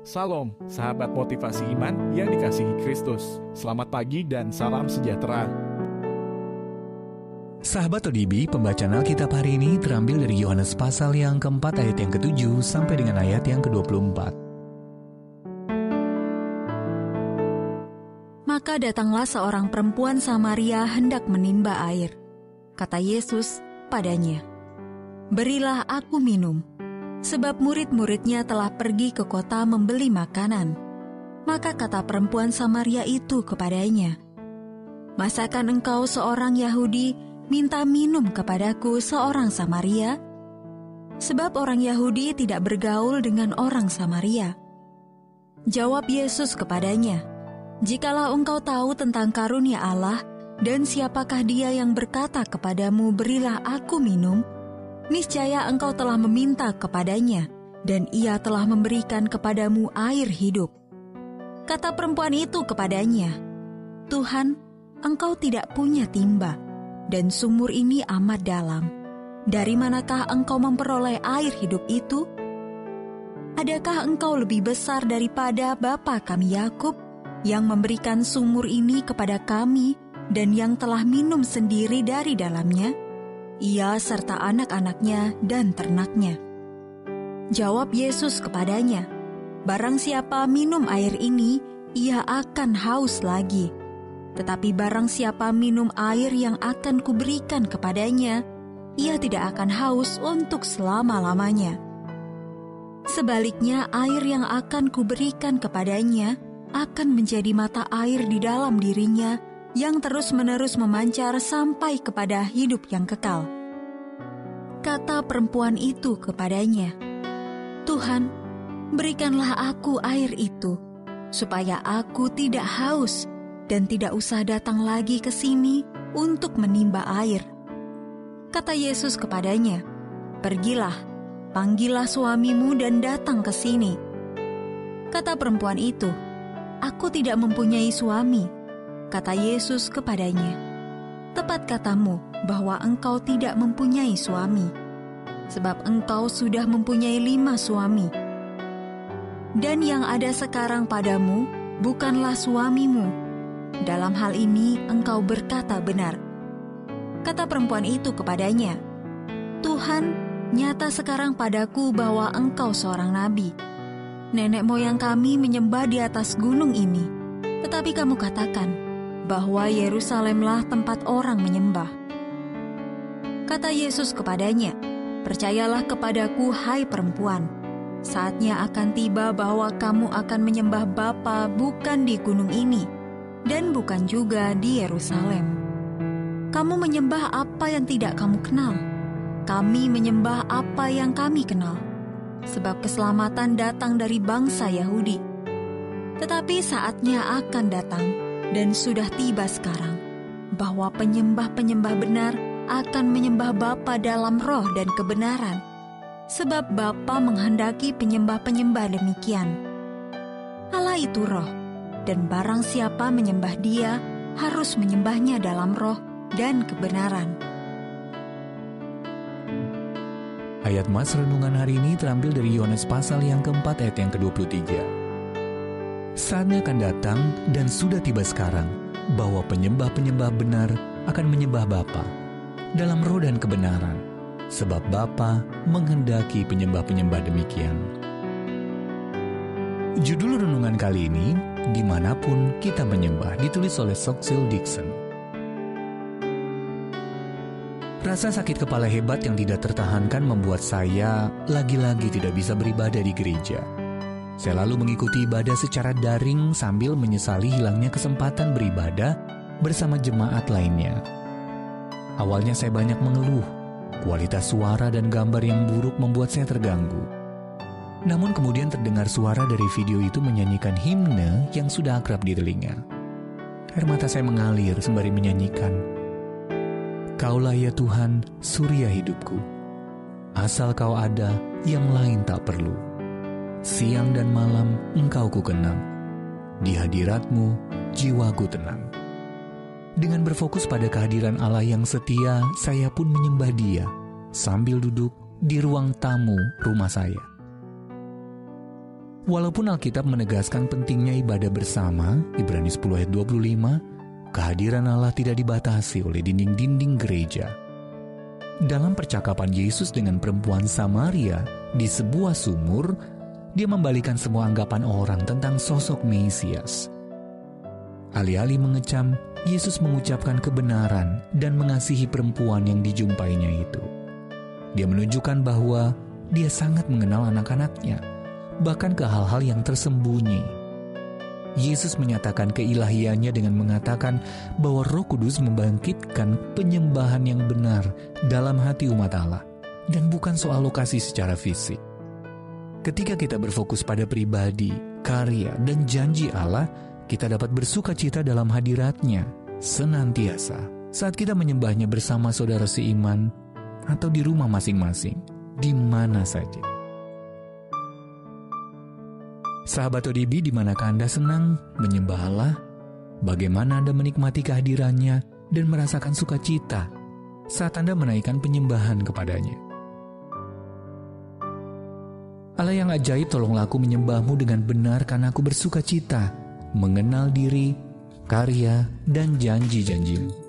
Salam, sahabat motivasi iman yang dikasihi Kristus. Selamat pagi dan salam sejahtera. Sahabat ODB, pembacaan Alkitab hari ini terambil dari Yohanes pasal yang keempat ayat yang ke-7 sampai dengan ayat yang ke-24. Maka datanglah seorang perempuan Samaria hendak menimba air. Kata Yesus padanya, "Berilah aku minum." Sebab murid-muridnya telah pergi ke kota membeli makanan. Maka kata perempuan Samaria itu kepadanya, "Masakan engkau seorang Yahudi minta minum kepadaku seorang Samaria?" Sebab orang Yahudi tidak bergaul dengan orang Samaria. Jawab Yesus kepadanya, "Jikalau engkau tahu tentang karunia Allah dan siapakah dia yang berkata kepadamu, 'Berilah aku minum,' niscaya engkau telah meminta kepadanya, dan ia telah memberikan kepadamu air hidup." Kata perempuan itu kepadanya, "Tuhan, engkau tidak punya timba, dan sumur ini amat dalam. Dari manakah engkau memperoleh air hidup itu? Adakah engkau lebih besar daripada bapa kami Yakub, yang memberikan sumur ini kepada kami, dan yang telah minum sendiri dari dalamnya, ia serta anak-anaknya dan ternaknya?" Jawab Yesus kepadanya, "Barang siapa minum air ini, ia akan haus lagi. Tetapi barang siapa minum air yang akan kuberikan kepadanya, ia tidak akan haus untuk selama-lamanya. Sebaliknya, air yang akan kuberikan kepadanya akan menjadi mata air di dalam dirinya, yang terus-menerus memancar sampai kepada hidup yang kekal." Kata perempuan itu kepadanya, "Tuhan, berikanlah aku air itu, supaya aku tidak haus dan tidak usah datang lagi ke sini untuk menimba air." Kata Yesus kepadanya, "Pergilah, panggillah suamimu dan datang ke sini." Kata perempuan itu, "Aku tidak mempunyai suami." Kata Yesus kepadanya, "Tepat katamu bahwa engkau tidak mempunyai suami, sebab engkau sudah mempunyai 5 suami. Dan yang ada sekarang padamu bukanlah suamimu. Dalam hal ini engkau berkata benar." Kata perempuan itu kepadanya, "Tuhan, nyata sekarang padaku bahwa engkau seorang nabi. Nenek moyang kami menyembah di atas gunung ini, tetapi kamu katakan bahwa Yerusalemlah tempat orang menyembah." Kata Yesus kepadanya, "Percayalah kepadaku, hai perempuan, saatnya akan tiba bahwa kamu akan menyembah Bapa bukan di gunung ini, dan bukan juga di Yerusalem. Kamu menyembah apa yang tidak kamu kenal, kami menyembah apa yang kami kenal, sebab keselamatan datang dari bangsa Yahudi. Tetapi saatnya akan datang, dan sudah tiba sekarang, bahwa penyembah-penyembah benar akan menyembah Bapa dalam roh dan kebenaran, sebab Bapa menghendaki penyembah-penyembah demikian. Allah itu roh, dan barang siapa menyembah Dia harus menyembahnya dalam roh dan kebenaran." Ayat Mas renungan hari ini terambil dari Yohanes pasal yang keempat ayat yang ke-23. "Saatnya akan datang dan sudah tiba sekarang, bahwa penyembah-penyembah benar akan menyembah Bapa dalam roh dan kebenaran, sebab Bapa menghendaki penyembah-penyembah demikian." Judul renungan kali ini, "Dimanapun Kita Menyembah," ditulis oleh Soxil Dixon. Rasa sakit kepala hebat yang tidak tertahankan membuat saya lagi-lagi tidak bisa beribadah di gereja. Saya lalu mengikuti ibadah secara daring sambil menyesali hilangnya kesempatan beribadah bersama jemaat lainnya. Awalnya saya banyak mengeluh, kualitas suara dan gambar yang buruk membuat saya terganggu. Namun kemudian terdengar suara dari video itu menyanyikan himne yang sudah akrab di telinga. Air mata saya mengalir sembari menyanyikan, "Kaulah ya Tuhan, surya hidupku. Asal Kau ada, yang lain tak perlu. Siang dan malam Engkau ku kenang. Di hadirat-Mu, jiwaku tenang." Dengan berfokus pada kehadiran Allah yang setia, saya pun menyembah Dia sambil duduk di ruang tamu rumah saya. Walaupun Alkitab menegaskan pentingnya ibadah bersama, Ibrani 10 ayat 25, kehadiran Allah tidak dibatasi oleh dinding-dinding gereja. Dalam percakapan Yesus dengan perempuan Samaria di sebuah sumur, dia membalikan semua anggapan orang tentang sosok Mesias. Alih-alih mengecam, Yesus mengucapkan kebenaran dan mengasihi perempuan yang dijumpainya itu. Dia menunjukkan bahwa dia sangat mengenal anak-anaknya, bahkan ke hal-hal yang tersembunyi. Yesus menyatakan keilahiannya dengan mengatakan bahwa Roh Kudus membangkitkan penyembahan yang benar dalam hati umat Allah, dan bukan soal lokasi secara fisik. Ketika kita berfokus pada pribadi, karya, dan janji Allah, kita dapat bersuka cita dalam hadirat-Nya senantiasa saat kita menyembahnya bersama saudara seiman atau di rumah masing-masing, di mana saja. Sahabat ODB, di manakah Anda senang menyembah Allah? Bagaimana Anda menikmati kehadirannya dan merasakan sukacita saat Anda menaikkan penyembahan kepadanya? Allah yang ajaib, tolonglah aku menyembahmu dengan benar karena aku bersuka cita mengenal diri, karya, dan janji-janjimu.